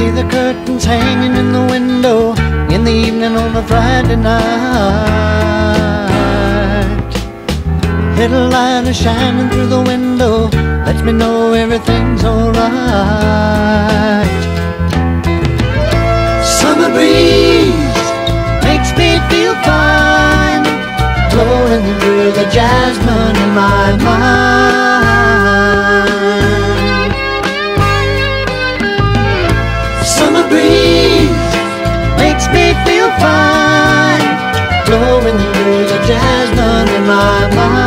See the curtains hanging in the window in the evening on a Friday night. Little light is shining through the window, lets me know everything's alright. Summer breeze makes me feel fine, blowing through the jasmine in my mind. Summer breeze makes me feel fine, blowing through the jasmine in my mind.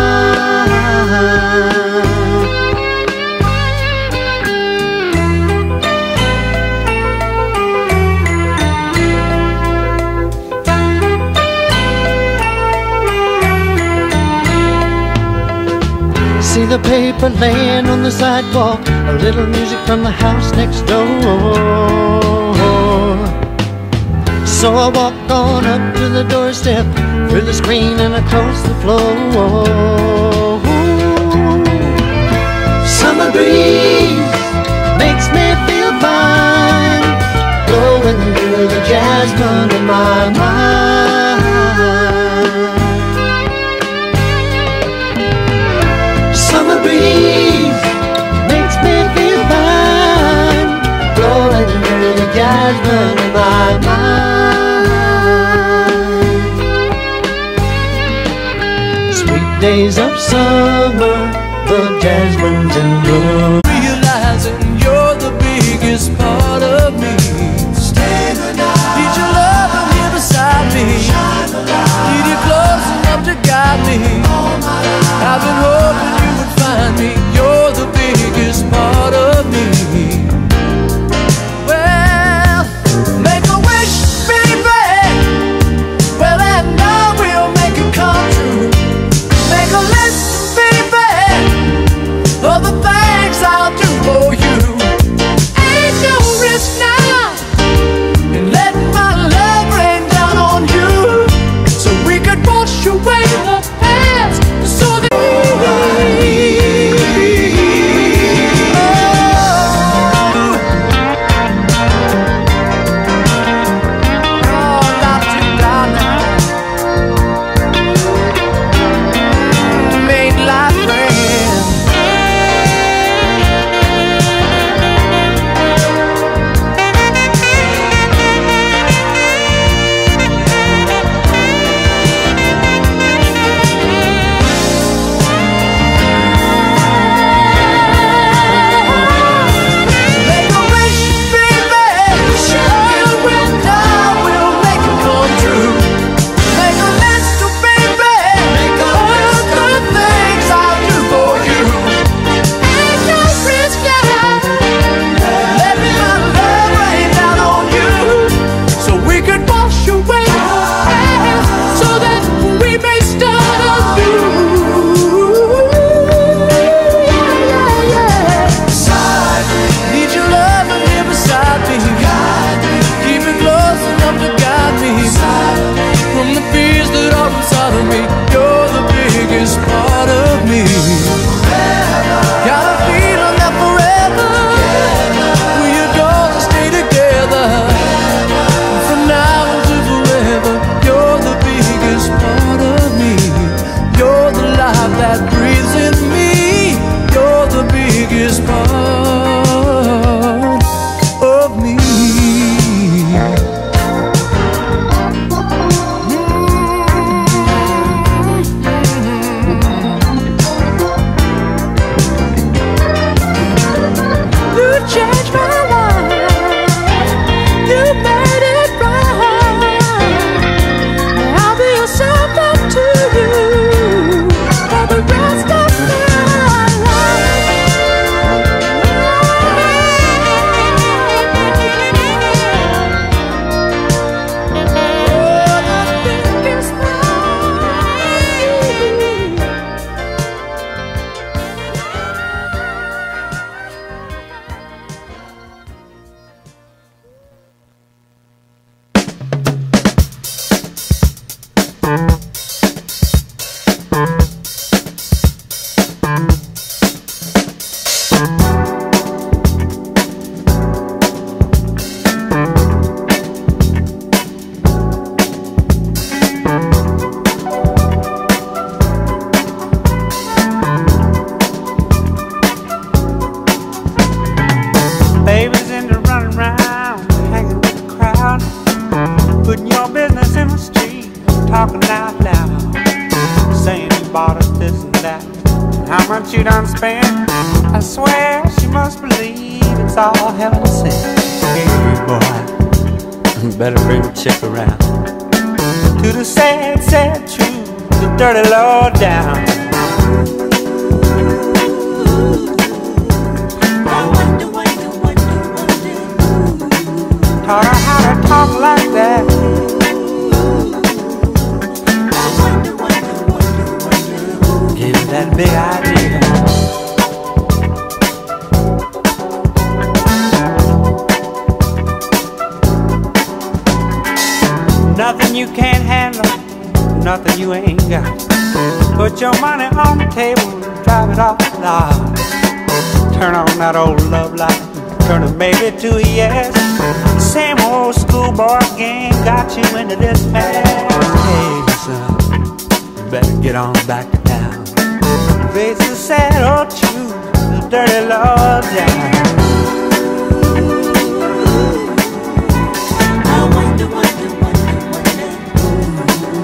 See the paper laying on the sidewalk, a little music from the house next door. So I walk on up to the doorstep, through the screen and across the floor. Summer breeze makes me feel fine, blowing through the jasmine in my mind. Summer breeze makes me feel fine, blowing through the jasmine in my mind. Sweet days of summer, the jasmine's in bloom. Realizing you're the biggest part of me. Stay the night. Need your love here beside me. Shine the light. Need you close enough to guide me. All my life I've been hoping you would find me. You're the biggest part of me. Well, make a wish, baby. Well, and I will make it come true. Make a list, baby, of the things I boyfriend. I swear she must believe it's all heaven sent. Hey boy, better bring the chick around to the sad, sad truth, the dirty low down. Taught her how to talk like that. Gave her that big idea. Nothing you can't handle, nothing you ain't got. Put your money on the table, drive it off the lot. Turn on that old love light, turn a maybe to a yes. Same old schoolboy game got you into this mess. Hey son, you better get on back to town. Face the sad old truth, the dirty law down.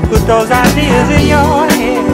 Put those ideas in your head.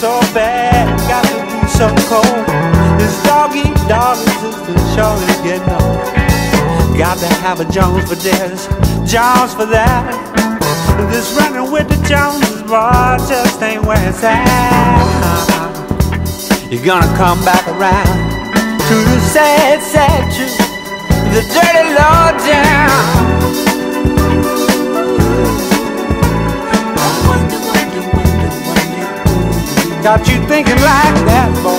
So bad, got to be so cold. This dog eat dog resistance sure is getting old. Got to have a Jones for this, Jones for that. This running with the Joneses, boy, just ain't where it's at. You're gonna come back around to the sad, sad truth, the dirty low down. Got you thinking like that, boy.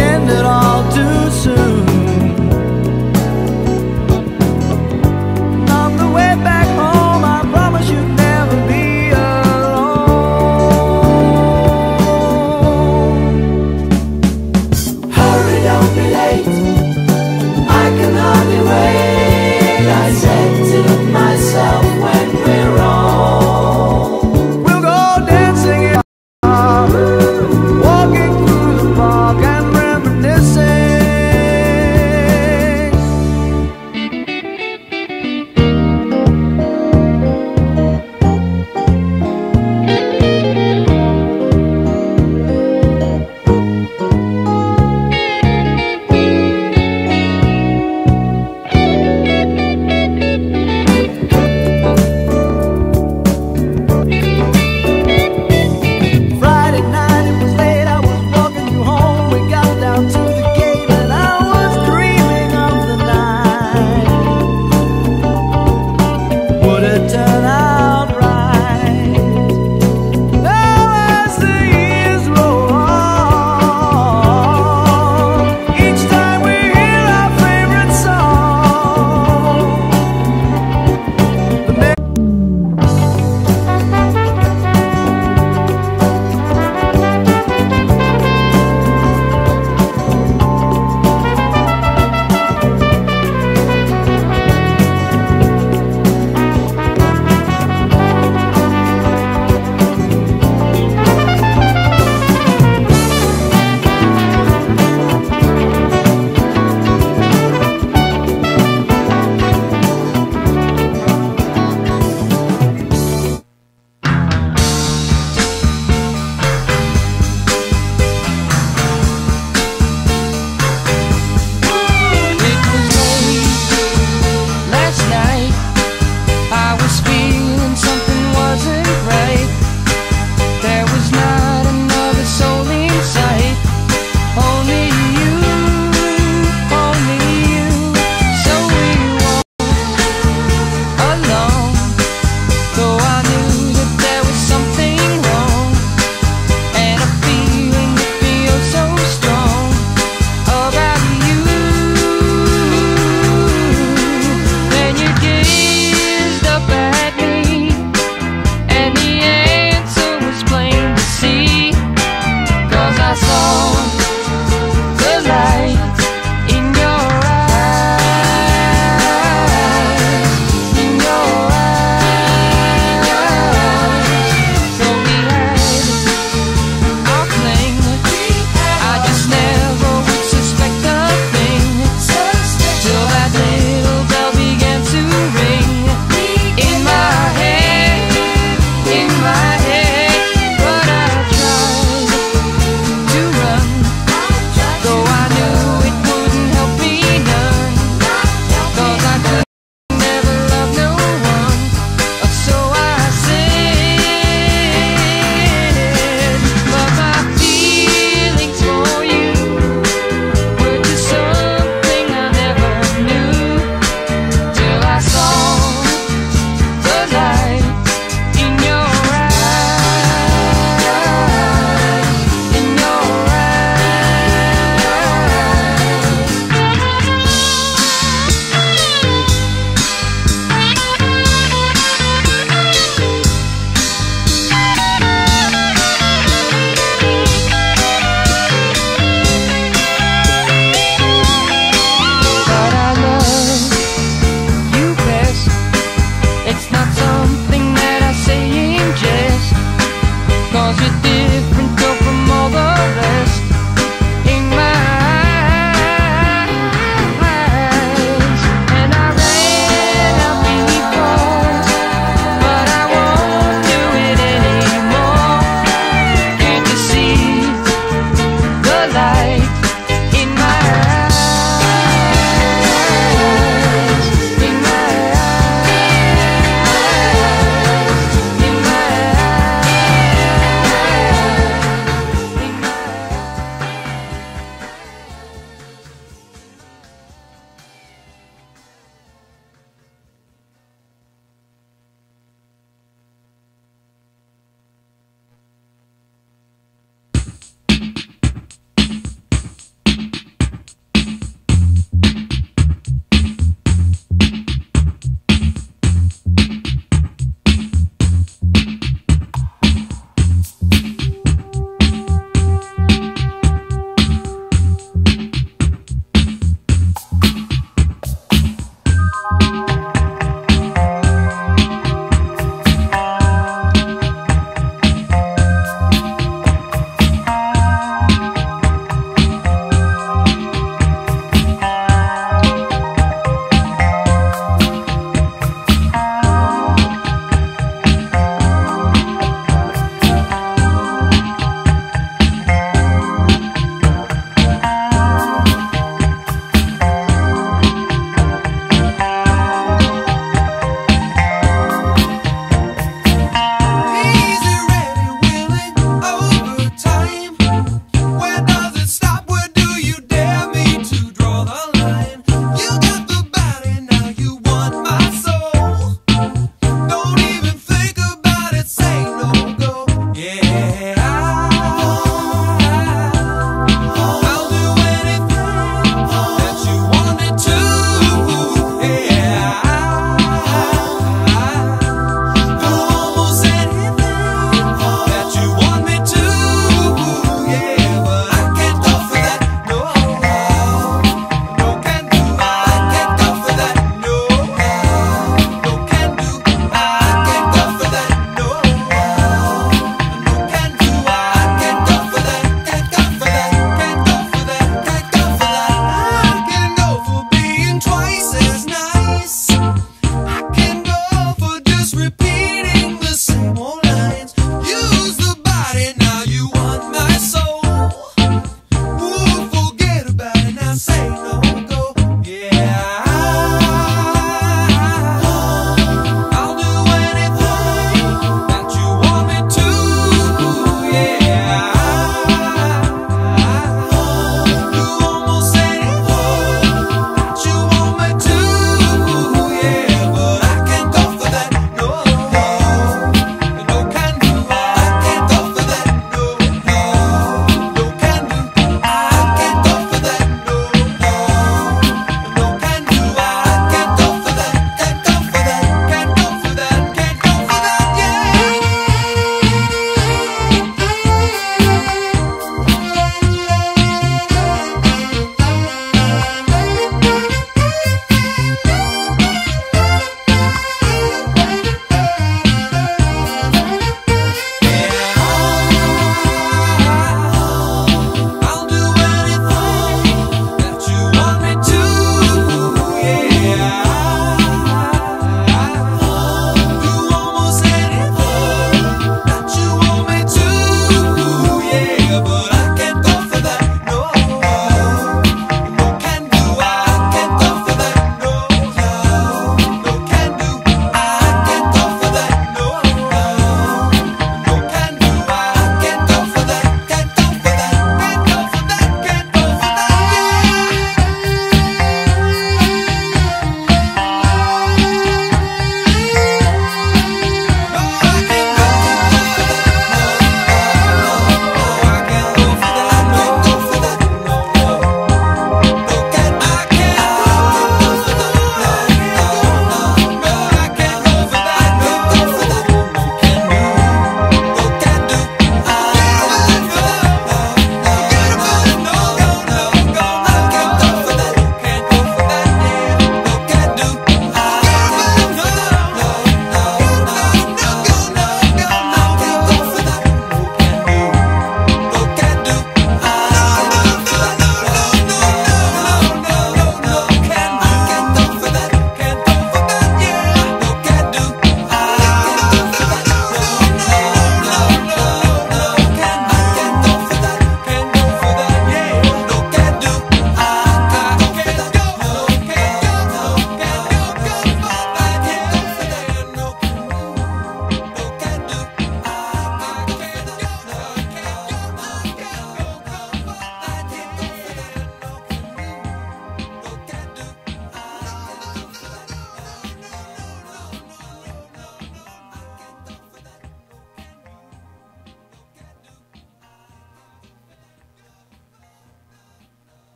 ended all too soon. And on the way back home, I promise you'd never be alone. Hurry, don't be late, I can hardly wait, I said to myself when we're home. We'll go dancing in the park, walking through the park and reminiscing.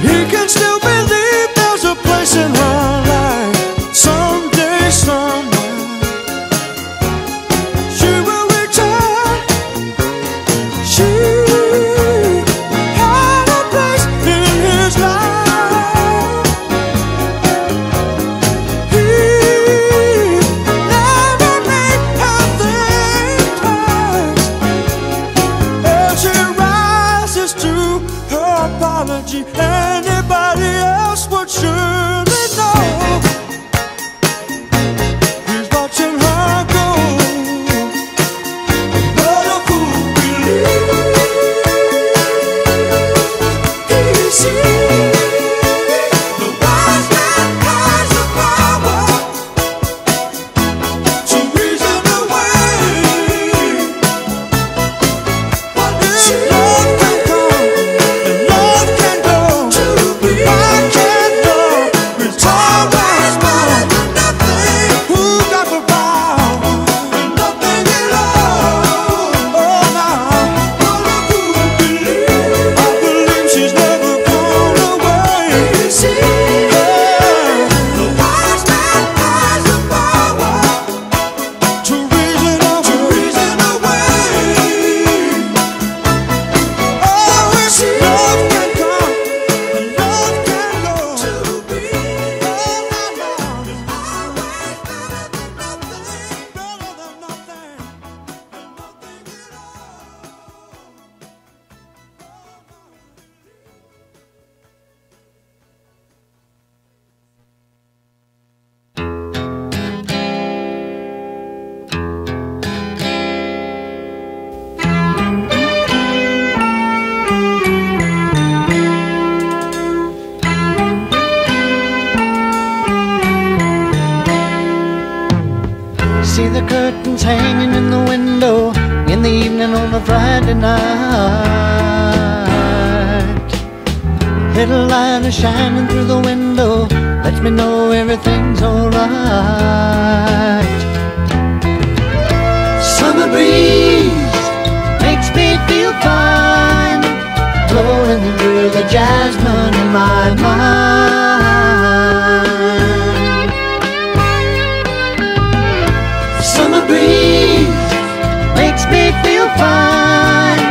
he can still believe there's a place in her life. Someday, somewhere, she will return. She had a place in his life. He never made her think twice. As she rises to her apology, anybody else would surely know he's watching her go. But a fool believes he sees. The wise man has the power to reason away. But if love can come and love can go, I can't know it's always more than nothing. Who got the power and nothing at all? Oh, now, but a fool believes. I believe she's never gone away. The wise man has the power to reason away. Oh, if love can come and love can go, to be all night long is always better than nothing, better than nothing, and nothing at See the curtains hanging in the window in the evening on a Friday night. Little light is shining through the window, lets me know everything's alright. Summer breeze makes me feel fine, blowing through the jasmine in my mind. Summer breeze makes me feel fine,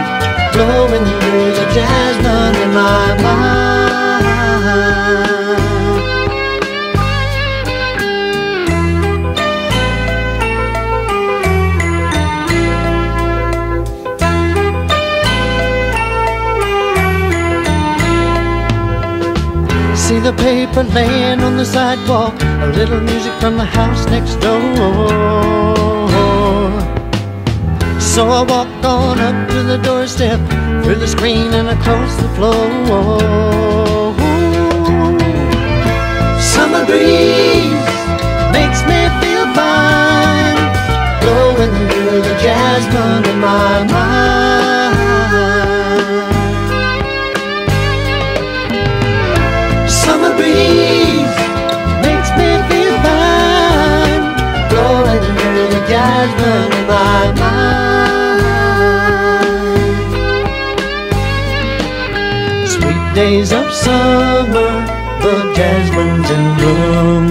blowing through the jasmine in my mind. See the paper laying on the sidewalk, a little music from the house next door. So I walk on up to the doorstep, through the screen and across the floor. Summer breeze makes me feel fine, blowing through the jasmine in my mind. Summer breeze makes me feel fine, blowing through the jasmine in my mind. Sweet days of summer, the jasmine's in bloom.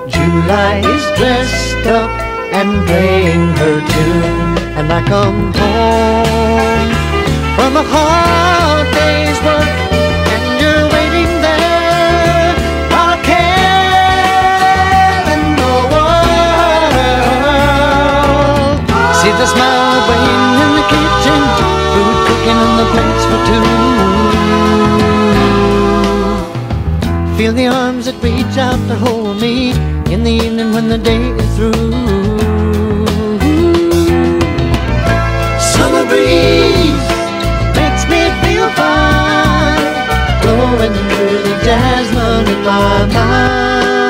July is dressed up and playing her tune, and I come home from a hard day's work, and you're waiting there, all care in the world. See the smile waiting in the kitchen, food cooking in the plates for two. Feel the arms that reach out to hold me in the evening when the day is through. Summer breeze makes me feel fine, blowing through the jasmine in my mind.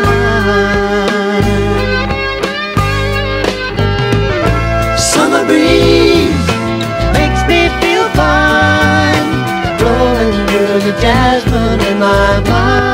Summer breeze makes me feel fine, blowing through the jasmine in my mind.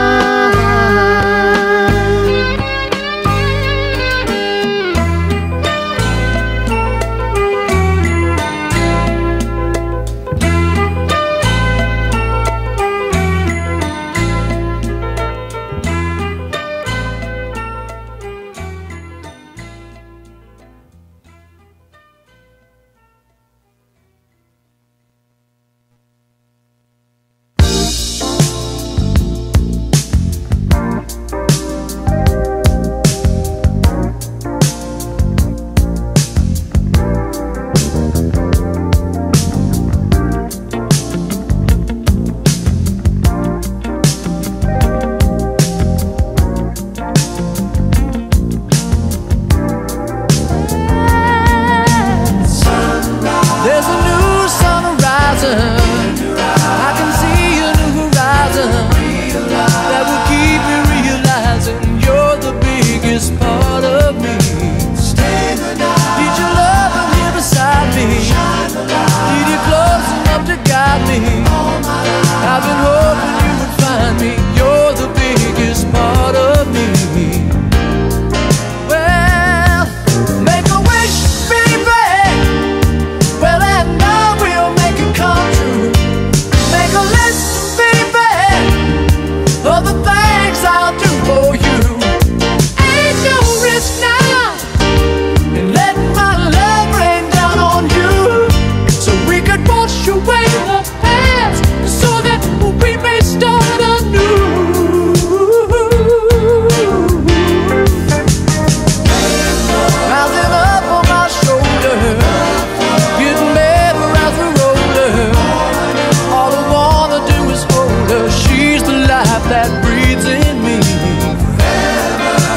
life that breathes in me.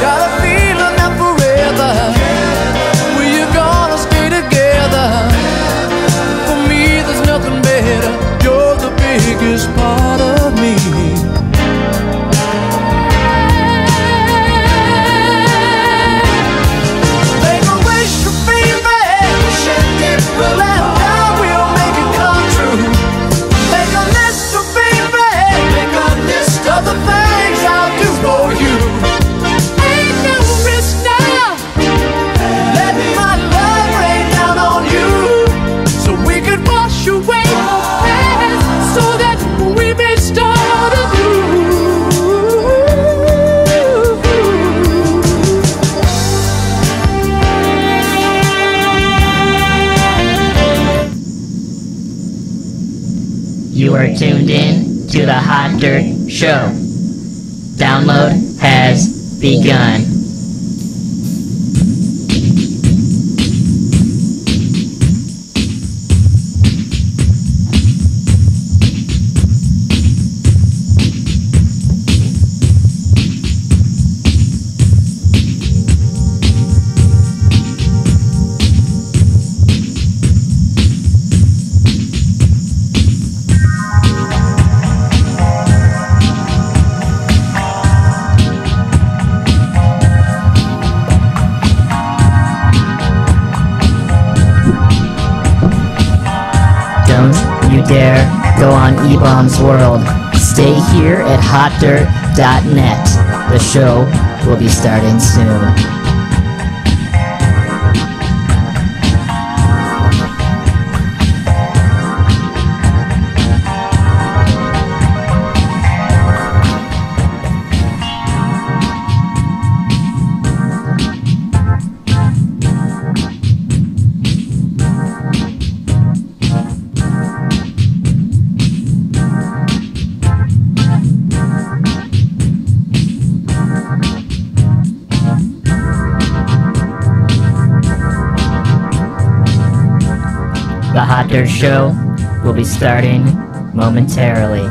Got a feeling that forever we're gonna stay together. For me there's nothing better. You're the biggest part of me. Make a wish for baby, well and now we'll make it come true. Make a list for baby, make a list of the things I'll do for you. Ain't no risk now, let my love rain down on you, so we could wash away our past, so that we may start anew. You are tuned in to the Hot Dirt Show. Download has begun. Don't you dare go on E-Bomb's World. Stay here at hotdirt.net. The show will be starting soon. The Hot Dirt Show will be starting momentarily.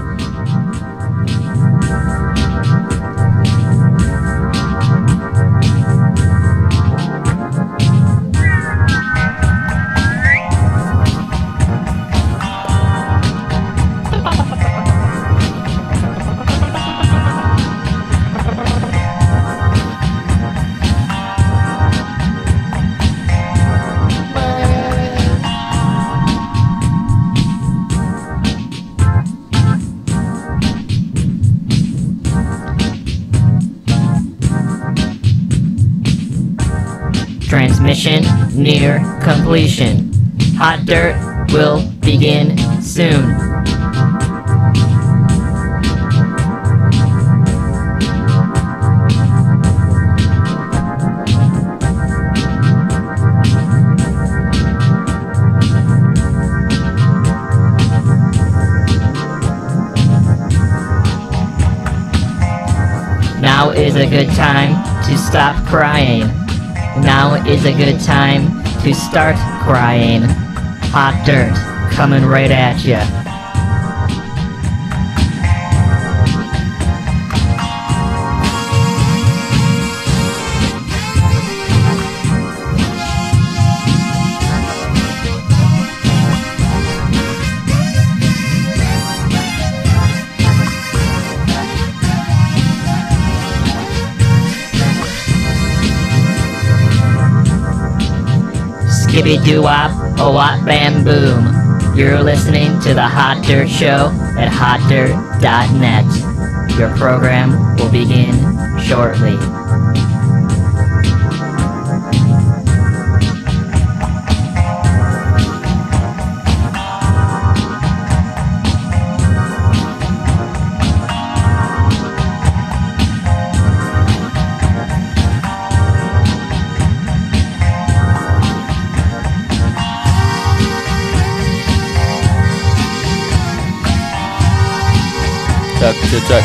Transmission near completion. Hot Dirt will begin soon. Now is a good time to stop crying. Now is a good time to start crying. Hot Dirt coming right at ya. Skippy-doo-wop, a wop bam boom. You're listening to the Hot Dirt Show at hotdirt.net. Your program will begin shortly. Check.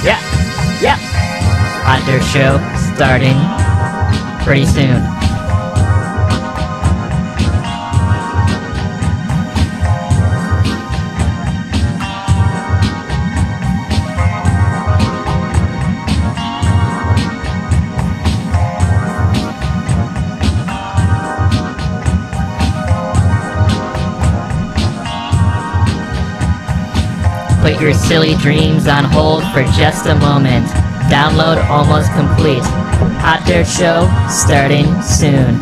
Yeah. Hot Dirt Show starting pretty soon. Put your silly dreams on hold for just a moment. Download almost complete. Hot Dirt Show starting soon.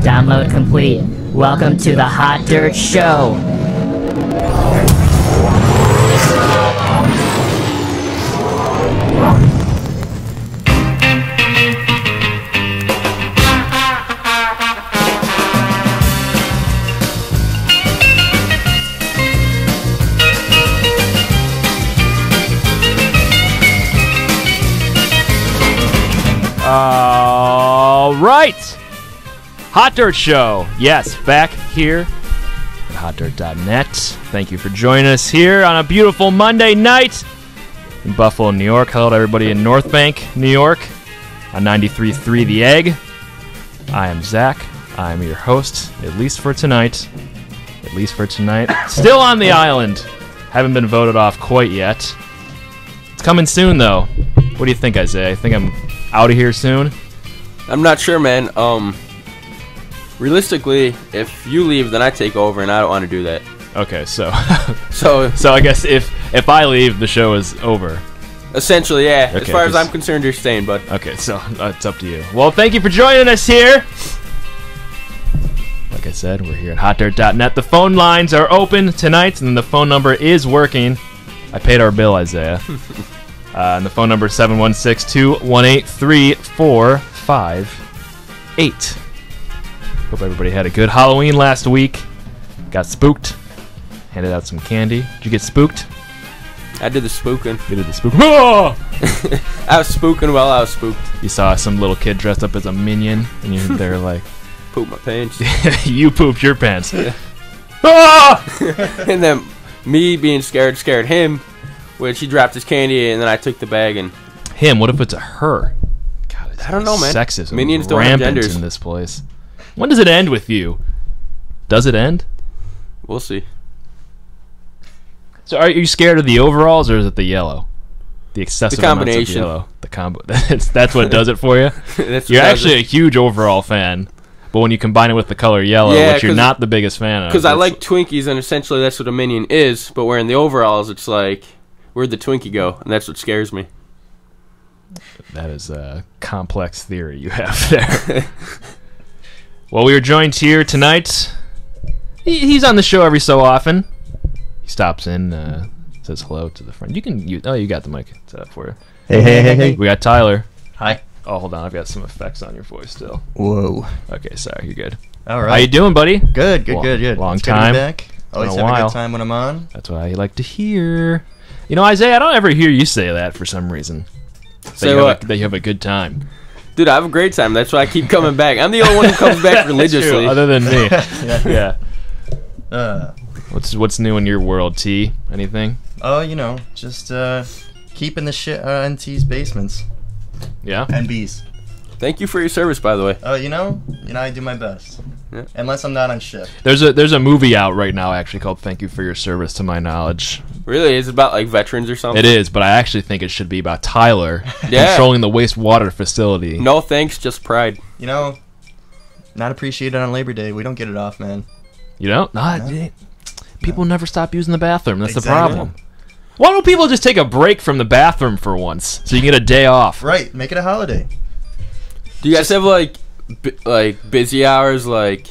Download complete. Welcome to the Hot Dirt Show. All right. Hot Dirt Show. Yes, back here at hotdirt.net. Thank you for joining us here on a beautiful Monday night in Buffalo, New York. Hello to everybody in North Bank, New York on 93.3 The Egg. I am Zach. I'm your host, at least for tonight. At least for tonight. Still on the island. Haven't been voted off quite yet. It's coming soon, though. What do you think, Isaiah? I think I'm out of here soon? I'm not sure, man. Realistically, if you leave, then I take over, and I don't want to do that. Okay, so So I guess if I leave, the show is over. Essentially, yeah. Okay, as far as 'cause- I'm concerned, you're staying, bud. Okay, so it's up to you. Well, thank you for joining us here. Like I said, we're here at hotdirt.net. The phone lines are open tonight, and the phone number is working. I paid our bill, Isaiah. And the phone number is 716-218-3458. Hope everybody had a good Halloween last week. Got spooked. Handed out some candy. Did you get spooked? I did the spooking. You did the spook. Oh! I was spooking while I was spooked. You saw some little kid dressed up as a minion, and you're there like, Poop my pants. you pooped your pants. Ah! And then me being scared him, which he dropped his candy, and then I took the bag and... Him? What if it's a her? God, it's I don't know, man. Sexism Minions don't have rampant genders. in this place. When does it end with you? Does it end? We'll see. So are you scared of the overalls, or is it the yellow? The excessive The amounts of combination. yellow. The combo. That's what does it for you? That's You're what actually a huge overall fan, but when you combine it with the color yellow, Yeah, which you're 'cause- not the biggest fan of. Because I it's- like Twinkies, and essentially that's what a minion is, but wearing the overalls, it's like, where'd the Twinkie go? And that's what scares me. That is a complex theory you have there. Well, we are joined here tonight. He's on the show every so often. He stops in, says hello to the friend. You got the mic set up for you. Hey. We got Tyler. Hi. Oh, hold on. I've got some effects on your voice still. Whoa. Okay, sorry. You're good. All right. How you doing, buddy? Good. Long It's good to time. be back. Always Been a have a while. good time when I'm on. That's what I like to hear. You know, Isaiah, I don't ever hear you say that for some reason. Say what? That you have a good time. Dude, I have a great time. That's why I keep coming back. I'm the only one who comes back religiously. Other than me. Yeah. Yeah. What's new in your world, T? Anything? Oh, just keeping the shit in T's basements Yeah. and B's. Thank you for your service, by the way. Oh, I do my best. Yeah. Unless I'm not on shift. There's a movie out right now actually called "Thank You for Your Service," to my knowledge. Really? Is it about like veterans or something? It is, but I actually think it should be about Tyler Yeah. controlling the wastewater facility. No thanks, just pride. Not appreciated on Labor Day. We don't get it off, man. You know? People never stop using the bathroom. That's the Exactly. problem. Why don't people just take a break from the bathroom for once so you can get a day off? Right. Make it a holiday. Do you guys have like busy hours, like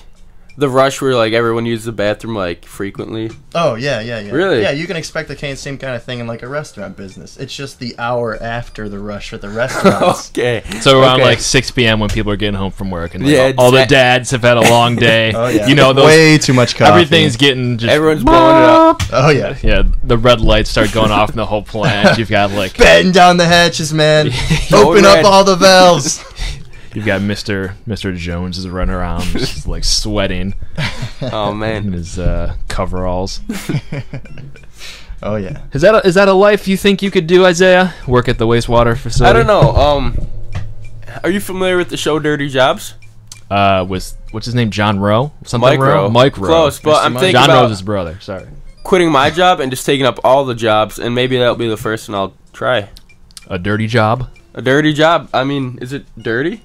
the rush where like everyone uses the bathroom like frequently? Oh, yeah. Really? Yeah, you can expect the same kind of thing in like a restaurant business. It's just the hour after the rush at the restaurants. Okay. So around Okay. like 6 p.m. when people are getting home from work and like, Yeah, all the exact- dads have had a long day. Oh, yeah. You know, those, way too much coffee. everything's getting just... Everyone's blowing it up. Oh, yeah. Yeah, the red lights start going off in the whole plant. You've got like... Batten down the hatches, man. Going Open up red. all the valves. You've got Mr. Jones is running around, just like sweating Oh in man. his coveralls. Oh yeah. Is that a life you think you could do, Isaiah? Work at the wastewater facility? I don't know. Are you familiar with the show Dirty Jobs? With what's his name? John Rowe? Something Mike Rowe. Mike Rowe. Close, but I'm thinking John about Rowe's his brother. Sorry. quitting my job and just taking up all the jobs, and maybe that'll be the first one I'll try. A dirty job. A dirty job. I mean, is it dirty?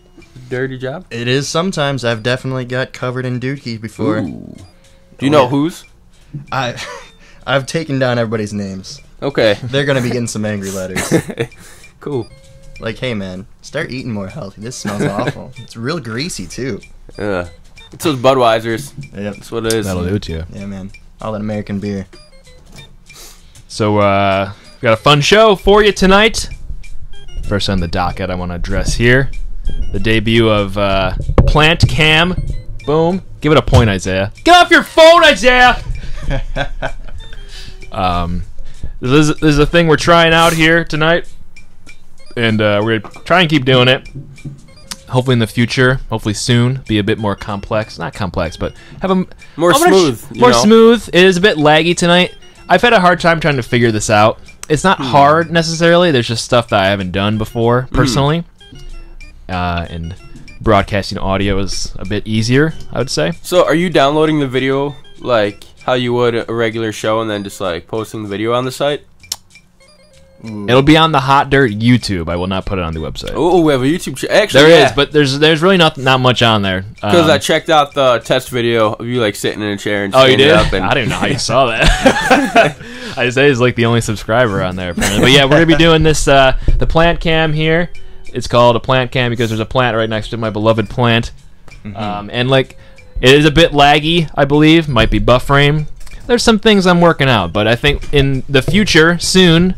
Dirty job? It is sometimes. I've definitely got covered in dookie before. Ooh. Do you know whose? I've taken down everybody's names. Okay. They're gonna be getting some angry letters. Cool. Like, hey man, start eating more healthy. This smells awful. It's real greasy too. It's those Budweisers. Yep. That's what it is. That'll do it to you. Yeah, man. All that American beer. So, we got a fun show for you tonight. First on the docket, I want to address here the debut of Plant Cam. Boom. Give it a point, Isaiah. Get off your phone, Isaiah! This is a thing we're trying out here tonight. And we're going to try and keep doing it. Hopefully in the future, hopefully soon, be a bit more complex. Not complex, but have a... More smooth. More smooth. It is a bit laggy tonight. I've had a hard time trying to figure this out. It's not hard necessarily. There's just stuff that I haven't done before, personally. And broadcasting audio is a bit easier, I would say. So are you downloading the video like how you would a regular show and then just like posting the video on the site? It'll be on the Hot Dirt YouTube. I will not put it on the website. Oh, we have a YouTube channel. Actually, There is, but there's really not much on there. Because I checked out the test video of you like sitting in a chair and Oh, you standing did? up and I didn't know how you saw that. Isaiah's like the only subscriber on there, apparently. But yeah, we're gonna be doing this the plant cam here. It's called a plant cam because there's a plant right next to my beloved plant, and like it is a bit laggy, I believe. Might be buffering. There's some things I'm working out, but I think in the future, soon,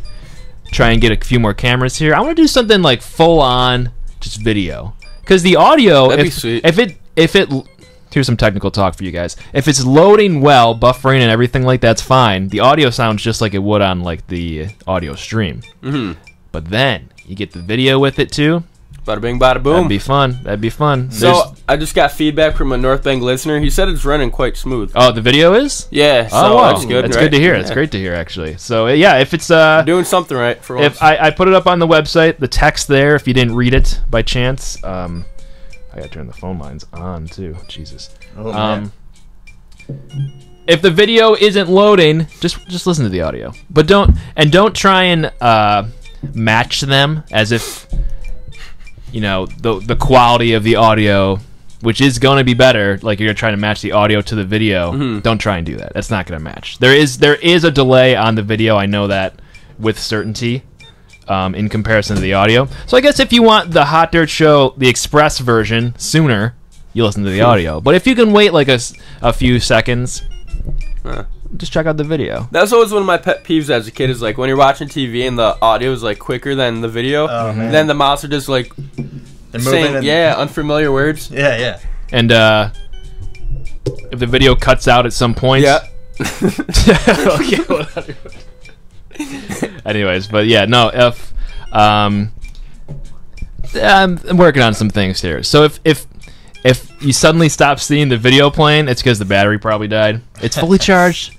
try and get a few more cameras here. I want to do something like full on just video, because the audio, That'd be sweet. if it here's some technical talk for you guys. If it's loading well, buffering and everything like that's fine. The audio sounds just like it would on like the audio stream. But then you get the video with it too. bada bing, bada boom. That'd be fun. So I just got feedback from a North Bank listener. He said it's running quite smooth. Oh, the video is? Yeah, so Oh, wow. that's good. That's right? good to hear. Yeah. That's great to hear, actually. So yeah, if it's Doing something right for once. if I put it up on the website, the text there, if you didn't read it by chance, I gotta turn the phone lines on too. Jesus. Oh, man. If the video isn't loading, just listen to the audio, but don't try and match them as if you know the quality of the audio, which is going to be better. Like you're trying to match the audio to the video. Don't try and do that. That's not going to match. There is a delay on the video. I know that with certainty. In comparison to the audio. So I guess if you want the Hot Dirt Show, the express version, sooner, you listen to the audio. But if you can wait like a few seconds, just check out the video. That's always one of my pet peeves as a kid is like when you're watching TV and the audio is like quicker than the video, man. then the mouse are just like They're saying moving and- unfamiliar words. Yeah. And if the video cuts out at some point... Yeah. Okay, whatever. Anyways, but yeah, no, if... I'm working on some things here. So if you suddenly stop seeing the video playing, it's because the battery probably died. It's fully charged,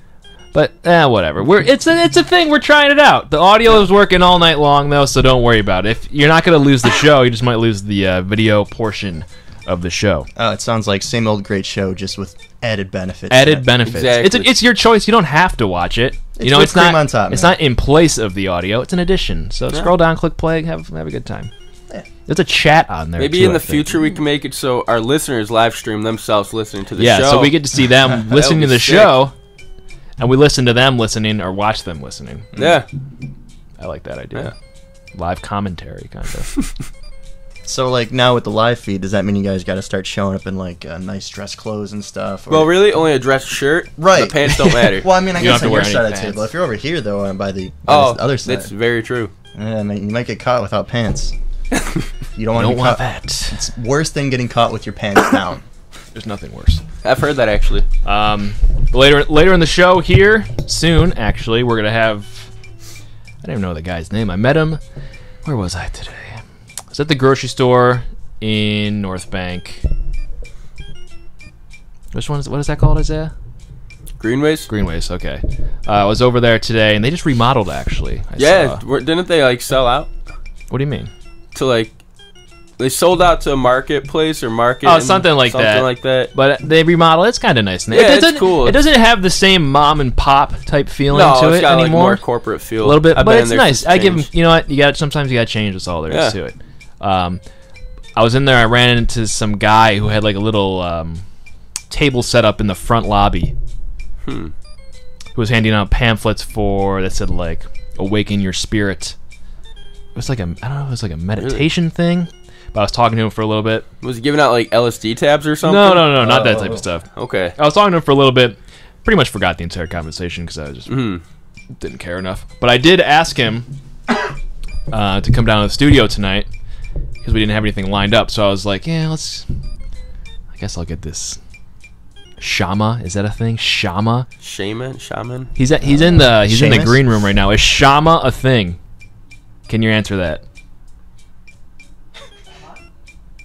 but whatever. It's a thing. We're trying it out. The audio is working all night long though, so don't worry about it. If you're not gonna lose the show, you just might lose the video portion of the show. Oh, it sounds like same old great show, just with added benefits. Added benefits. Exactly. It's your choice. You don't have to watch it. It's whipped cream on top, It's man. not in place of the audio. It's an addition. So scroll down, click play, have a good time. There's a chat on there. Maybe too, in the I think. future we can make it so our listeners live stream themselves listening to the show. Yeah, so we get to see them listening to be the sick. show, and we listen to them listening or watch them listening. Yeah. I like that idea. Live commentary, kind of. So, like, now with the live feed, does that mean you guys got to start showing up in, like, nice dress clothes and stuff? Or... Well, really, only a dress shirt. Right. The pants don't matter. Well, I mean, I You don't guess have to on wear your any side of the pants. table. If you're over here, though, by the other side, that's very true. yeah, I mean, you might get caught without pants. You don't want to Don't be want caught. that. It's worse than getting caught with your pants down. There's nothing worse. I've heard that actually. Later in the show here, soon, actually, we're going to have... I don't even know the guy's name. I met him... Where was I today? I was at the grocery store in North Bank. Which one is? What is that called, Isaiah? Greenways? Greenways. Okay. I was over there today, and they just remodeled. Actually. I Yeah. saw. Didn't they like sell out What do you mean? to like? They sold out to a marketplace or market. Oh, something like that. Something like that. But they remodel. It's kind of nice. Yeah, it's cool. It doesn't have the same mom and pop type feeling No, to it's it got like anymore. more corporate feel. A little bit, I've but been it's there nice. since I give them. change. You know what? You got sometimes you got to change. That's all there is Yeah. to it. I was in there. I ran into some guy who had like a little table set up in the front lobby. Who was handing out pamphlets that said like "Awaken Your Spirit." It was like I don't know. It was like a meditation thing. But I was talking to him for a little bit. Was he giving out like LSD tabs or something? No, not that type of stuff. Okay. I was talking to him for a little bit. Pretty much forgot the entire conversation because I just didn't care enough. But I did ask him to come down to the studio tonight because we didn't have anything lined up. So I was like, yeah, I guess I'll get this. Shama, is that a thing? Shama? Shaman? He's in the Seamus? green room right now. Is Shama a thing? Can you answer that?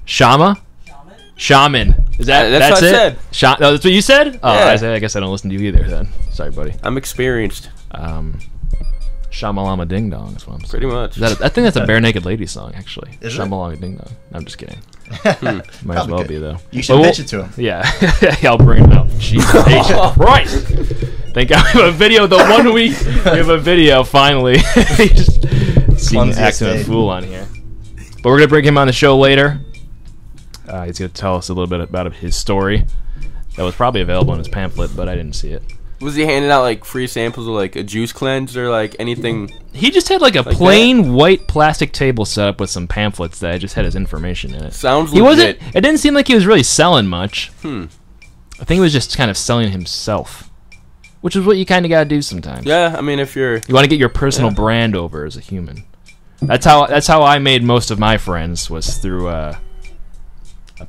Shama? Shaman. Is that's what I it? said. That's what you said? Oh, Yeah. I guess I don't listen to you either then. Sorry, buddy. I'm experienced. Shamalama Ding Dong is what I'm saying. Pretty much. I think that's a Bare Naked Ladies song, actually. Is it? Shamalama Ding Dong. I'm just kidding. Might as well good. be, though. You should pitch it to him. Yeah. Yeah, I'll bring it up. Jesus H. Christ. Thank God we have a video. The 1 week we have a video, finally. He just seemed Clumsy acting a estate. fool on here. But we're going to bring him on the show later. He's going to tell us a little bit about his story. That was probably available in his pamphlet, but I didn't see it. Was he handing out like free samples of like a juice cleanse or like anything? He just had like a Like plain white plastic table set up with some pamphlets that just had his information in it. Sounds He legit. wasn't. It didn't seem like he was really selling much. I think he was just kind of selling himself, which is what you kind of gotta do sometimes. Yeah, I mean if you're You want to get your personal brand over as a human. That's how I made most of my friends, was through a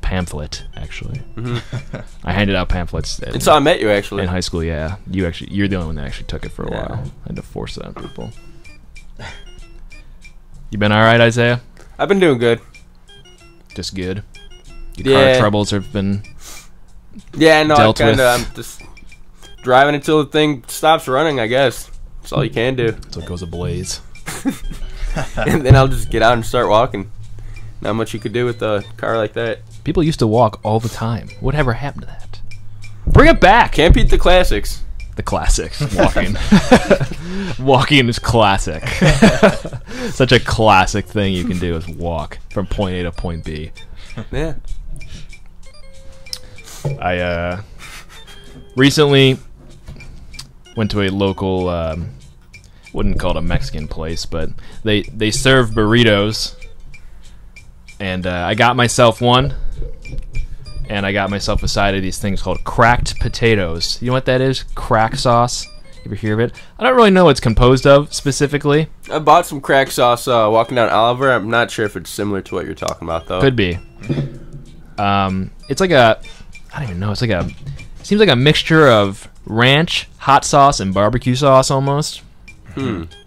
pamphlet. Actually, I handed out pamphlets. and so I met you actually. In high school, yeah. You're the only one that actually took it for a while. I had to force it on people. You been alright, Isaiah? I've been doing good. Just good? Your car troubles have been Yeah, no, dealt with. I'm just driving until the thing stops running, I guess. That's all you can do. So it goes ablaze. And then I'll just get out and start walking. Not much you could do with a car like that. People used to walk all the time. Whatever happened to that? Bring it back! Can't beat the classics. The classics. Walking. Walking is classic. Such a classic thing you can do is walk from point A to point B. Yeah. I recently went to a local, wouldn't call it a Mexican place, but they serve burritos. And I got myself one. And I got myself a side of these things called cracked potatoes. You know what that is? Crack sauce. You ever hear of it? I don't really know what it's composed of specifically. I bought some crack sauce walking down Oliver. I'm not sure if it's similar to what you're talking about, though. Could be. It's like I don't even know. It's like it seems like a mixture of ranch, hot sauce, and barbecue sauce almost.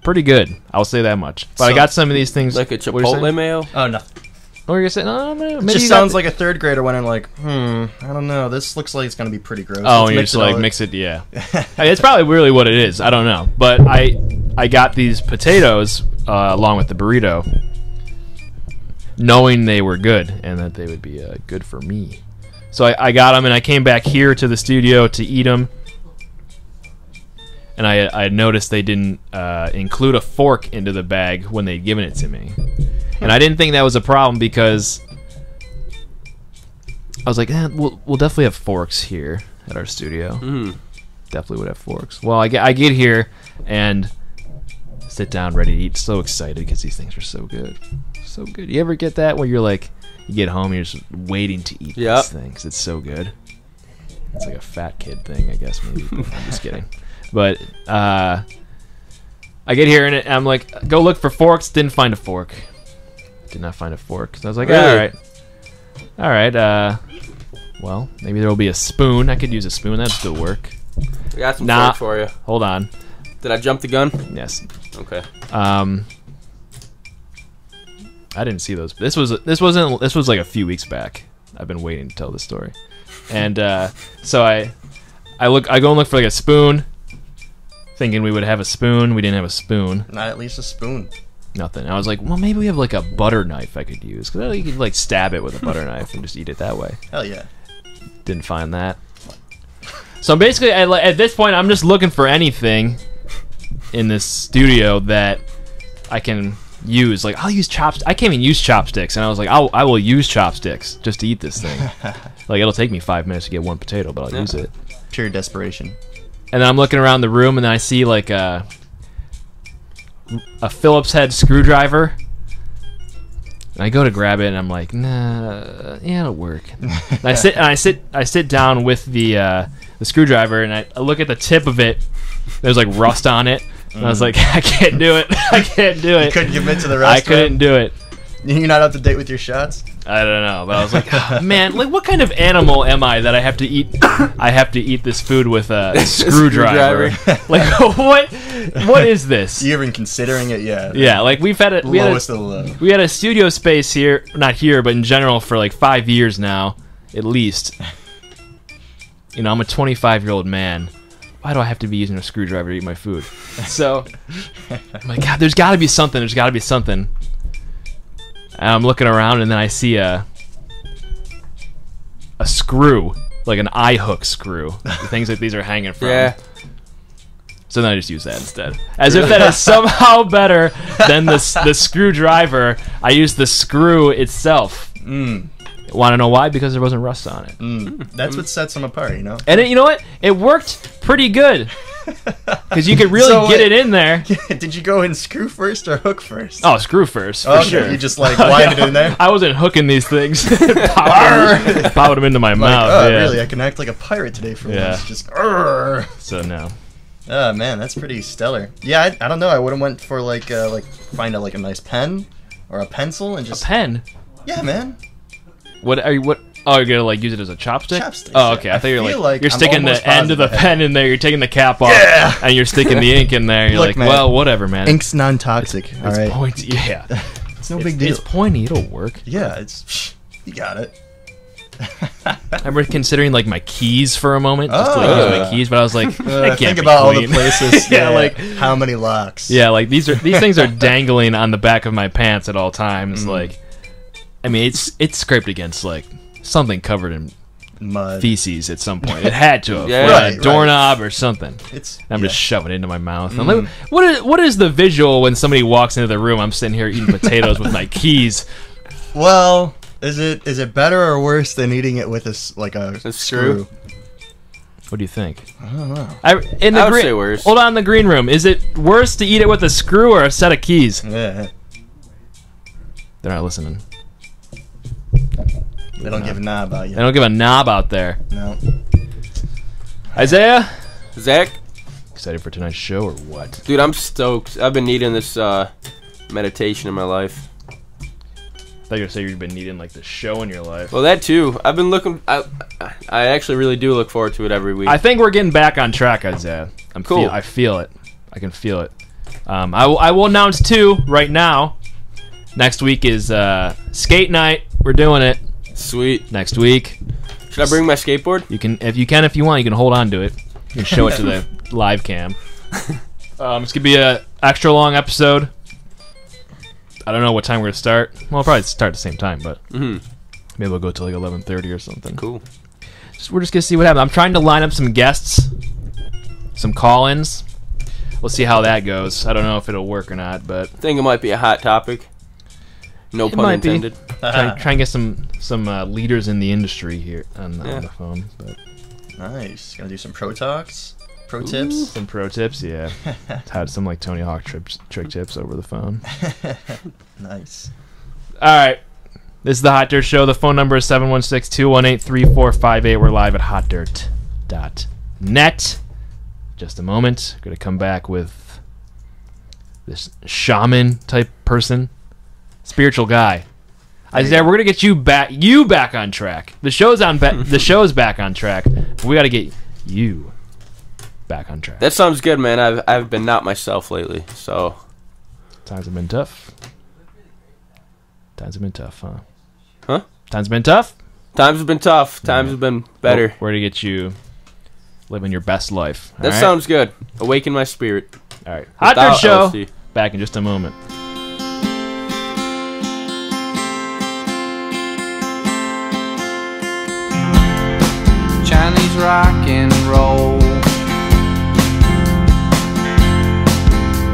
Pretty good. I'll say that much. But I got some of these things. Like a what were you saying? Chipotle mayo? Oh, no. What were you saying? No, maybe It you just got sounds like a third grader went in like, I don't know. This looks like it's going to be pretty gross. Oh, Let's and you're mix just it like all- mix it, yeah. I mean, it's probably really what it is. I don't know, but I got these potatoes along with the burrito, knowing they were good and that they would be good for me. So I got them, and I came back here to the studio to eat them, and I noticed they didn't include a fork into the bag when they'd given it to me, and I didn't think that was a problem because I was like, we'll definitely have forks here at our studio. Definitely would have forks. Well, I get here and sit down ready to eat. So excited because these things are so good. So good. You ever get that where you're like, you get home and you're just waiting to eat this thing because it's so good? It's like a fat kid thing, I guess, maybe. I'm just kidding. But I get here and I'm like, go look for forks. Didn't find a fork. Did not find a fork. So I was like, Really? all right. Well, maybe there will be a spoon. I could use a spoon. That'd still work. I got some Nah. fork for you. Hold on. Did I jump the gun? Yes. Okay. I didn't see those. This was like a few weeks back. I've been waiting to tell this story, and so I go and look for like a spoon, thinking we would have a spoon. We didn't have a spoon. Not at least a spoon. Nothing. I was like, well, maybe we have like a butter knife I could use, because you could like stab it with a butter knife and just eat it that way. Hell yeah. Didn't find that. So basically, at this point, I'm just looking for anything in this studio that I can use. Like, I'll use chopsticks. I can't even use chopsticks, and I was like, I will use chopsticks just to eat this thing. Like, it'll take me 5 minutes to get one potato, but I'll use it. Pure desperation. And then I'm looking around the room, and then I see like a Phillips head screwdriver. And I go to grab it, and I'm like, nah, yeah, it'll work. And I sit down with the screwdriver, and I look at the tip of it. There's like rust on it. And I was like, I can't do it. I can't do it. You couldn't commit to the rest. I couldn't do it. You're not up to date with your shots? I don't know, but I was like, oh, man, like what kind of animal am I that I have to eat? I have to eat this food with a screwdriver. Like, what is this? You even considering it? Yeah. Yeah, like we had a studio space here, not here, but in general for like 5 years now, at least. You know, I'm a 25-year-old man. Why do I have to be using a screwdriver to eat my food? So, I'm like, God, there's got to be something. There's got to be something. And I'm looking around, and then I see a screw, like an eye hook screw. The things that these are hanging from. Yeah. So then I just use that instead. As if that is somehow better than the screwdriver. I used the screw itself. Want to know why? Because there wasn't rust on it. That's what sets them apart, you know? And you know what? It worked pretty good. Because you could really get it in there. Did you go in screw first or hook first? Oh, screw first, for sure. You just like lined it in there? I wasn't hooking these things. Powered them into my mouth. Oh, yeah. Really? I can act like a pirate today for once. Just, So, no. Oh, man, that's pretty stellar. Yeah, I don't know. I would have went for like find a nice pen or a pencil and just... A pen? Yeah, man. What are you? What? Oh, you're gonna like use it as a chopstick? Chopsticks. Oh, okay. I thought you were like you're I'm sticking the almost end of the positive. pen in there. You're taking the cap off, and you're sticking the ink in there. You're Look, like, man, well, whatever, man. Ink's non-toxic. All It's right. pointy. Yeah, It's no big deal. It's pointy. It'll work. Yeah, it's you got it. I remember considering like my keys for a moment, just to like, use my keys, but I was like, that can't think be about all clean. the places. Yeah, like how many locks? yeah, like these things are dangling on the back of my pants at all times. Like, I mean, it's scraped against like something covered in mud, feces at some point. It had to have, Yeah. right, a doorknob or something. It's I'm just shoving it into my mouth. I'm like, what is the visual when somebody walks into the room? I'm sitting here eating potatoes with my keys. Well, is it better or worse than eating it with a screw? What do you think? I don't know. I would say worse. Hold on, in the green room. Is it worse to eat it with a screw or a set of keys? Yeah. They're not listening. They don't give a knob about you. They don't give a knob out there. No. Isaiah? Zach? Excited for tonight's show or what? Dude, I'm stoked. I've been needing this meditation in my life. I thought you were saying you've been needing like the show in your life. Well, that too. I've been looking. I actually really do look forward to it every week. I think we're getting back on track, Isaiah. Cool. I feel it. I can feel it. I will announce too right now. Next week is skate night. We're doing it. Sweet. Next week. Should I bring my skateboard? You can, if you want, you can hold on to it. You can show it to the live cam. It's gonna be a extra long episode. I don't know what time we're gonna start. Well, I'll probably start at the same time, but maybe we'll go till like 11:30 or something. Cool. We're just gonna see what happens. I'm trying to line up some guests, some call-ins. We'll see how that goes. I don't know if it'll work or not, but I think it might be a hot topic. No pun intended. Try and get some leaders in the industry here on the phone. But Nice. Gonna do some pro talks, pro tips. Some pro tips, yeah. Had some like Tony Hawk trick tips over the phone. Nice. All right. This is the Hot Dirt Show. The phone number is 716-218-3458. We're live at hotdirt.net. Just a moment. Going to come back with this shaman type person. Spiritual guy. Isaiah, we're going to get you back on track. The show's the show's back on track. We got to get you back on track. That sounds good, man. I've been not myself lately, so Times have been tough. Times have been tough, huh? Huh? Times have been tough? Times have been tough. Times have been better. Where to get you living your best life. That sounds good. Awaken my spirit. All right. Hot Dirt Without Show. LC. Back in just a moment. Chinese rock and roll,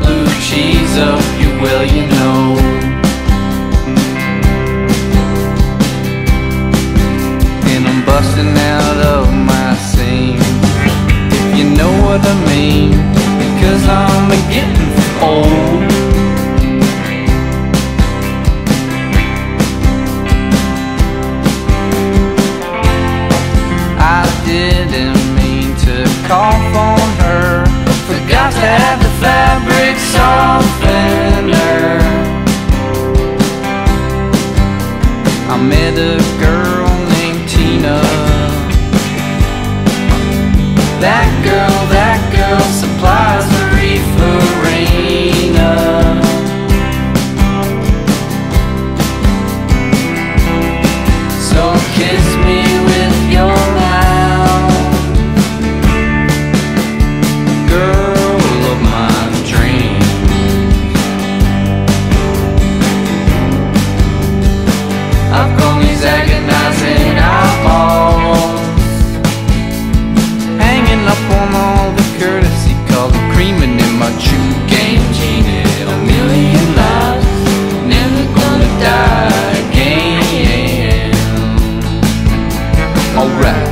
blue cheese up you well you know. And I'm busting out of my seam, if you know what I mean, because I'm getting old. I didn't mean to cough on her, forgot to have the fabric softener. I met a girl named Tina. That girl supplies the reeferina. So kiss me with your mouth, girl of my dreams. I've got these agonizing eyeballs hanging up on all the courtesy calls and creaming in my true game. Cheated a million lives, never gonna die again. Alright.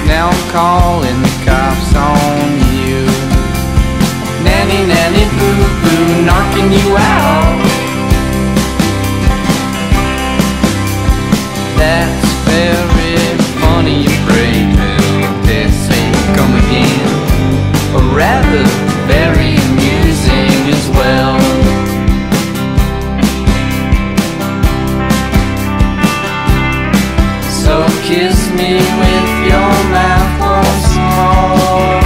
Now I'm calling the cops on you. Nanny, nanny, boo, boo, knocking you out. That's very funny, you brave little this ain't come again. Or rather, very amusing as well. So kiss me with your mouth once more,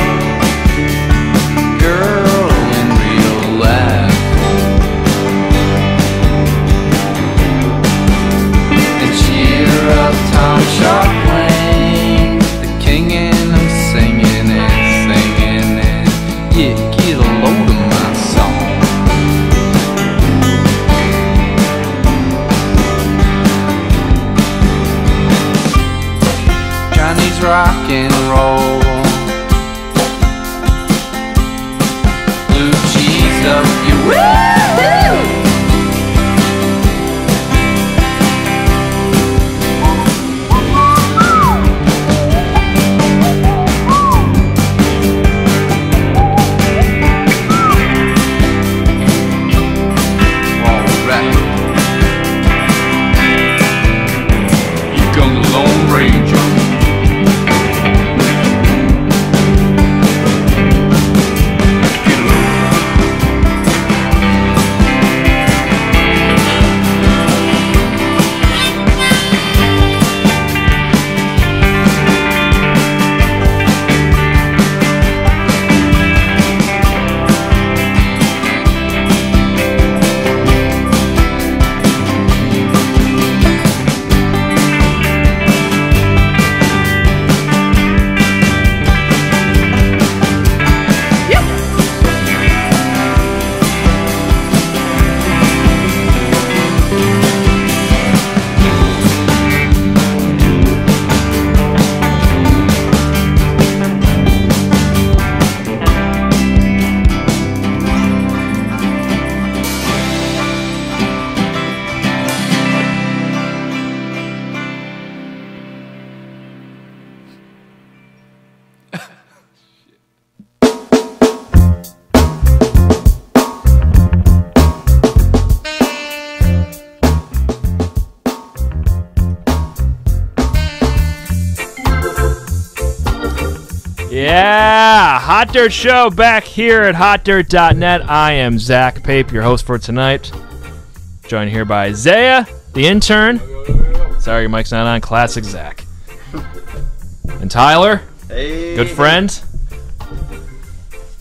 girl, in real life. And cheer up Tom Sharpling, the king, and I'm singing and singing and yeah, get a load of my song. Chinese rock and roll, blue cheese up you Alright. Here comes the Lone Ranger. Yeah, Hot Dirt Show back here at hotdirt.net. I am Zach Pape, your host for tonight. Joined here by Zaya, the intern. Sorry, your mic's not on. Classic Zach. And Tyler, Hey. good friend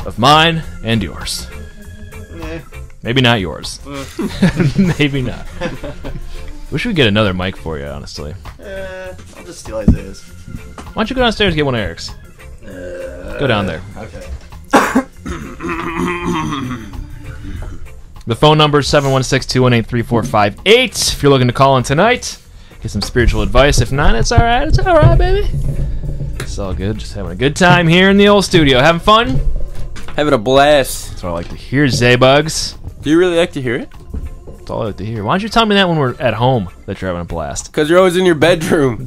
of mine and yours. Maybe not yours. Maybe not. Wish we could get another mic for you, honestly. I'll just steal Isaiah's. Why don't you go downstairs and get one of Eric's? Go down there. Okay. The phone number is 716-218-3458. If you're looking to call in tonight, get some spiritual advice. If not, it's alright. It's alright, baby. It's all good. Just having a good time here in the old studio. Having fun? Having a blast. That's what I like to hear, Zaybugs. Do you really like to hear it? That's all I like to hear. Why don't you tell me that when we're at home that you're having a blast? Because you're always in your bedroom.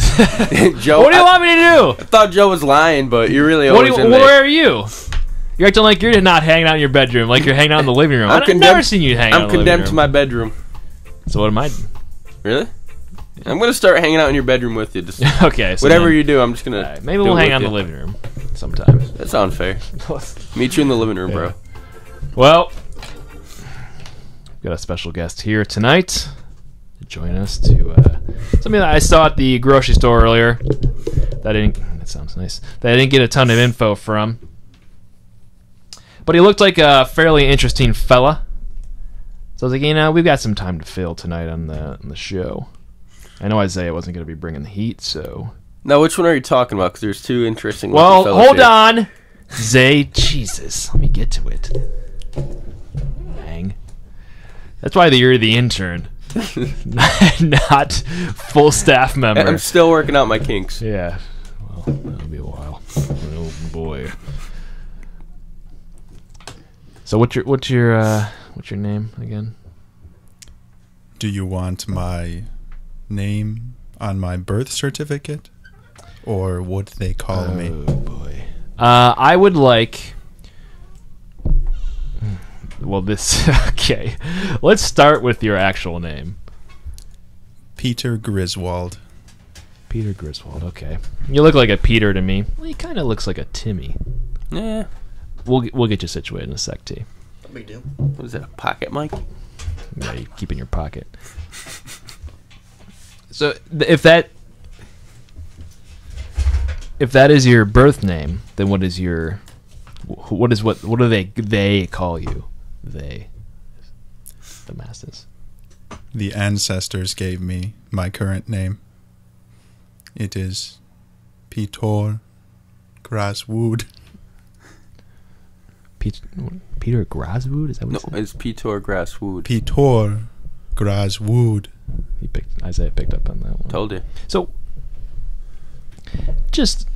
Joe, What do you want me to do? I thought Joe was lying, but you're really always in there. Where are you? You're acting like you're not hanging out in your bedroom, like you're hanging out in the living room. I've never seen you hang out in the living room. I'm condemned to my bedroom. So what am I? Really? I'm going to start hanging out in your bedroom with you. Just Okay. So whatever then, you do, I'm just going to... right, maybe we'll hang out in the living room sometime. That sounds fair. Meet you in the living room, bro. Well, we've got a special guest here tonight to join us to something that I saw at the grocery store earlier. That sounds nice. That I didn't get a ton of info from. But he looked like a fairly interesting fella. So I was like, we've got some time to fill tonight on the show. I know Isaiah wasn't going to be bringing the heat, so... Now, which one are you talking about? Because there's two interesting Well, fellas hold here. on. Zay, Jesus. Let me get to it. Hang. That's why you're the intern. Not full staff member. I'm still working out my kinks. Yeah. Well, that'll be a while. Oh, boy. So what's your name again? Do you want my name on my birth certificate, or what they call me? Oh boy. I would like. Well, this okay. Let's start with your actual name. Peter Griswold. Peter Griswold. Okay. You look like a Peter to me. Well, he kind of looks like a Timmy. Yeah. We'll get you situated in a sec, T. What big deal? What is that, a pocket mic? Yeah, you keep in your pocket. So if that is your birth name, then what do they call you? They, the masses. The ancestors gave me my current name. It is Peter Graswood. Peter Graswood? Is that what No, it said? it's Peter Grasswood. Peter Graswood. Isaiah picked up on that one. Told you. So, just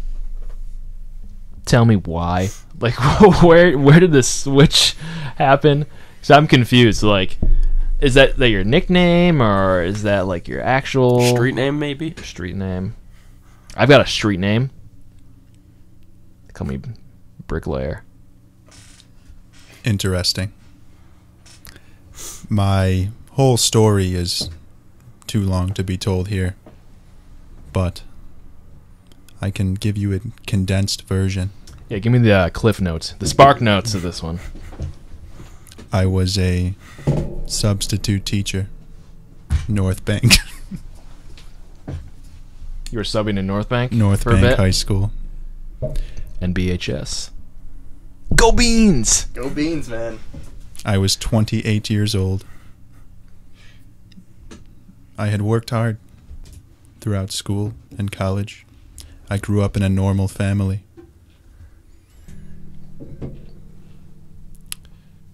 tell me why. Like, where did this switch happen? Because I'm confused. Like, is that your nickname, or is that like your actual Street name, maybe? street name? I've got a street name. They call me Bricklayer. Interesting. My whole story is too long to be told here, but I can give you a condensed version. Yeah, give me the cliff notes, the spark notes of this one. I was a substitute teacher, North Bank. You were subbing in North Bank North for a Bank bit? High School. And BHS. Go Beans! Go Beans, man. I was 28 years old. I had worked hard throughout school and college. I grew up in a normal family.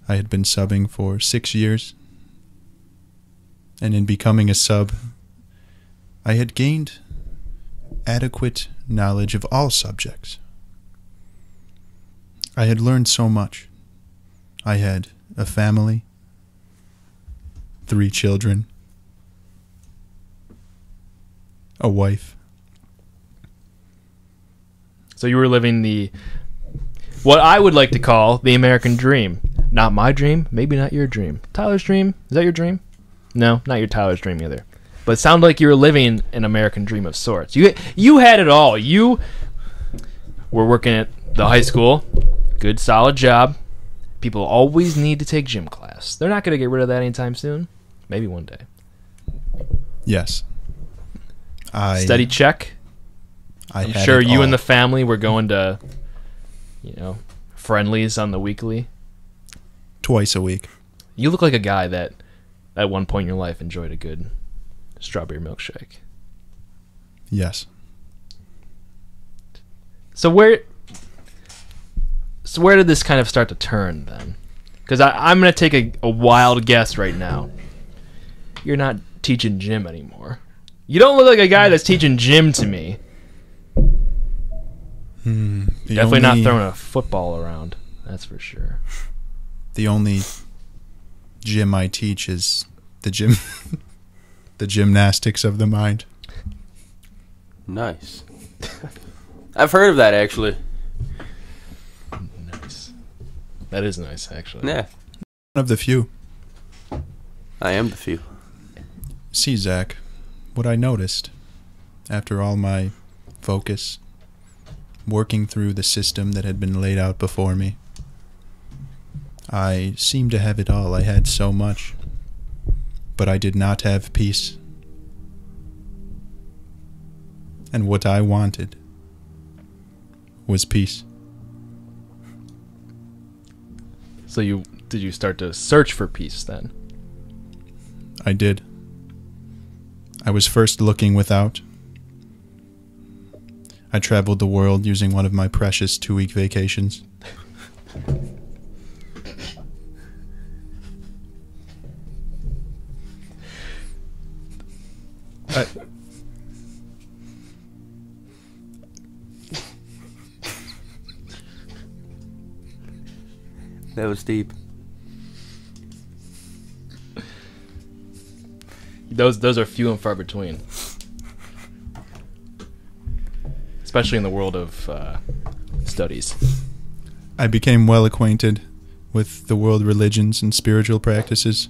I had been subbing for 6 years. And in becoming a sub, I had gained adequate knowledge of all subjects. I had learned so much. I had a family, 3 children, a wife. So you were living what I would like to call the American dream. Not my dream, maybe not your dream. Tyler's dream? Is that your dream? No, not your Tyler's dream either. But it sounded like you were living an American dream of sorts. You had it all. You were working at the high school. Good, solid job. People always need to take gym class. They're not going to get rid of that anytime soon. Maybe one day. Yes. Steady check. I'm sure you and the family were going to, friendlies on the weekly. Twice a week. You look like a guy that at one point in your life enjoyed a good strawberry milkshake. Yes. So where did this kind of start to turn then? Because I'm going to take a wild guess right now. You're not teaching gym anymore. You don't look like a guy that's teaching gym to me. Definitely not throwing a football around. That's for sure. The only gym I teach is the gymnastics of the mind. Nice. I've heard of that, actually. Nice. That is nice, actually. Yeah. One of the few. I am the few. See, Zach, what I noticed after all my focus, working through the system that had been laid out before me, I seemed to have it all. I had so much, but I did not have peace. And what I wanted was peace. So did you start to search for peace then? I did. I was first looking without. I traveled the world using one of my precious 2-week vacations. That was deep. Those are few and far between. Especially in the world of studies. I became well acquainted with the world religions and spiritual practices.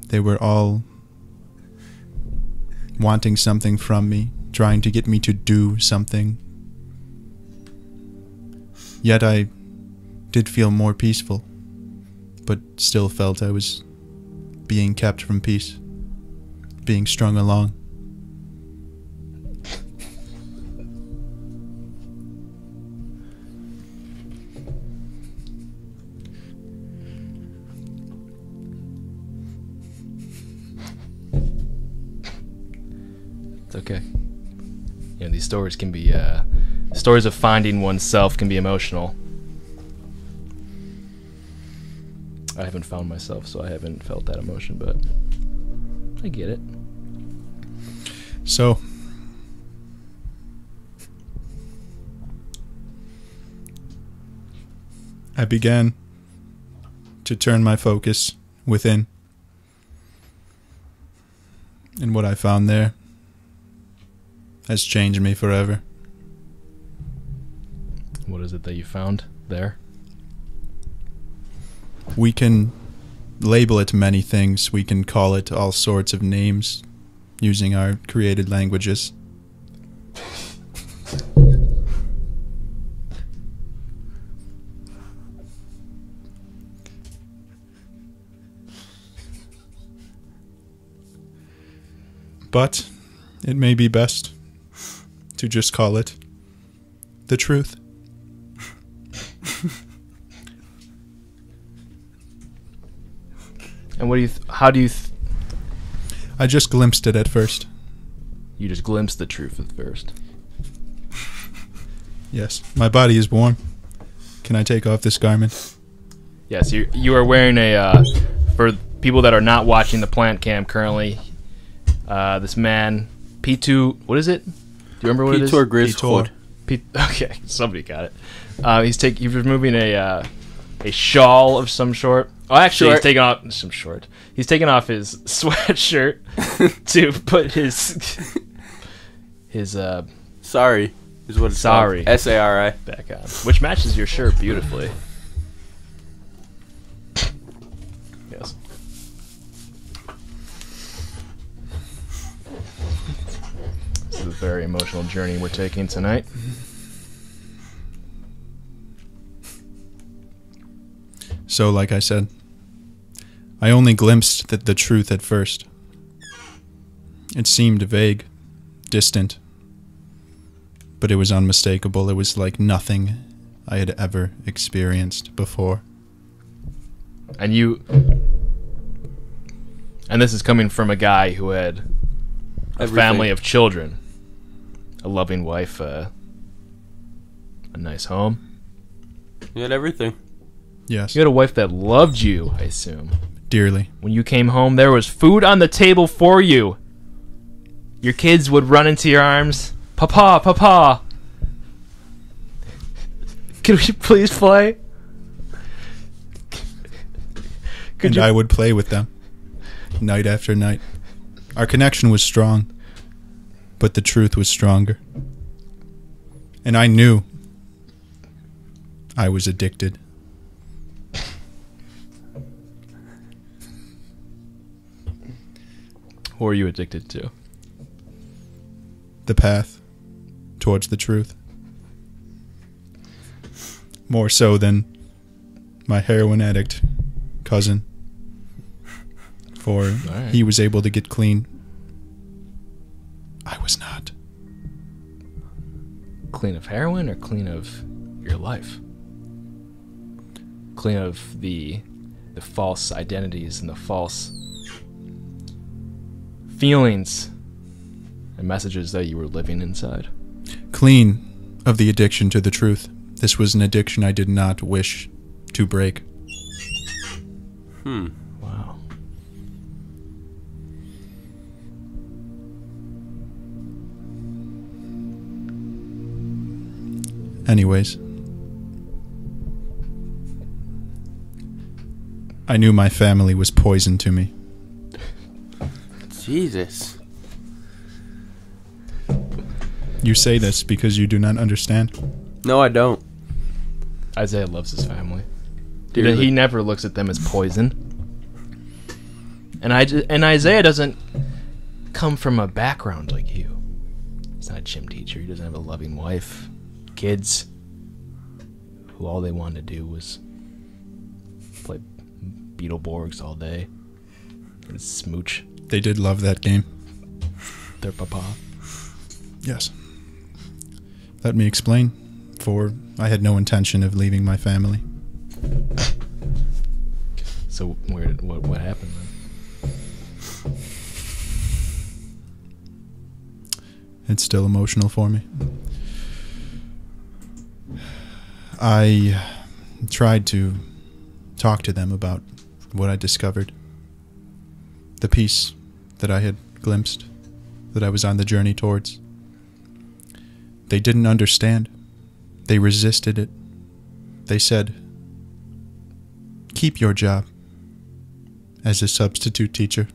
They were all wanting something from me, trying to get me to do something. Yet I did feel more peaceful, but still felt I was being kept from peace, being strung along. It's okay. These stories can be stories of finding oneself can be emotional. I haven't found myself, so I haven't felt that emotion, but I get it. So, I began to turn my focus within. And what I found there has changed me forever. What is it that you found there? We can label it many things. We can call it all sorts of names using our created languages. But it may be best to just call it the truth. And what do you? How do you? I just glimpsed it at first. You just glimpsed the truth at first. Yes, my body is warm. Can I take off this garment? Yes, you are wearing a. For people that are not watching the plant cam currently, this man P2. What is it? Do you remember what it is? P2 Griswold. Okay, somebody got it. He's removing a shawl of some sort. Oh, actually, he's taking off some short. He's taking off his sweatshirt to put his Sorry is what it's Sorry. called. SARI back on, which matches your shirt beautifully. Yes. very emotional journey we're taking tonight. So, like I said, I only glimpsed the truth at first. It seemed vague, distant, but it was unmistakable. It was like nothing I had ever experienced before. And this is coming from a guy who had a family of children, a loving wife, a nice home. You had everything. Yes. You had a wife that loved you, I assume. Dearly. When you came home, there was food on the table for you. Your kids would run into your arms. Papa, Papa. Could we please play? I would play with them, night after night. Our connection was strong, but the truth was stronger. And I knew I was addicted. Who are you addicted to? The path towards the truth. More so than my heroin addict cousin. For he was able to get clean. I was not. Clean of heroin or clean of your life? Clean of the false identities and the false feelings and messages that you were living inside. Clean of the addiction to the truth. This was an addiction I did not wish to break. Wow. Anyways, I knew my family was poison to me. Jesus. You say this because you do not understand. No, I don't. Isaiah loves his family. Dearly. He never looks at them as poison. And Isaiah doesn't come from a background like you. He's not a gym teacher. He doesn't have a loving wife, kids, who all they wanted to do was play Beetleborgs all day and smooch They did love that game. their papa. Yes. Let me explain, for I had no intention of leaving my family. So what happened then? It's still emotional for me. I tried to talk to them about what I discovered. The peace that I had glimpsed, that I was on the journey towards. They didn't understand. They resisted it. They said, "Keep your job as a substitute teacher."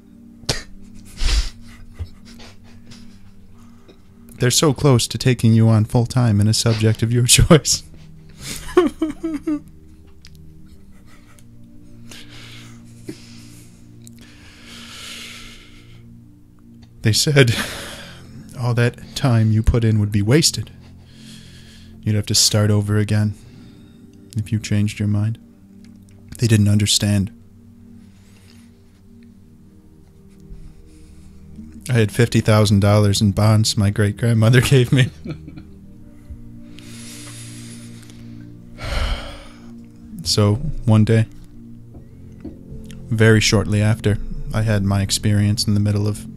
They're so close to taking you on full-time in a subject of your choice. They said all that time you put in would be wasted. You'd have to start over again if you changed your mind. They didn't understand. I had $50,000 in bonds my great-grandmother gave me. So, one day, very shortly after I had my experience in the middle of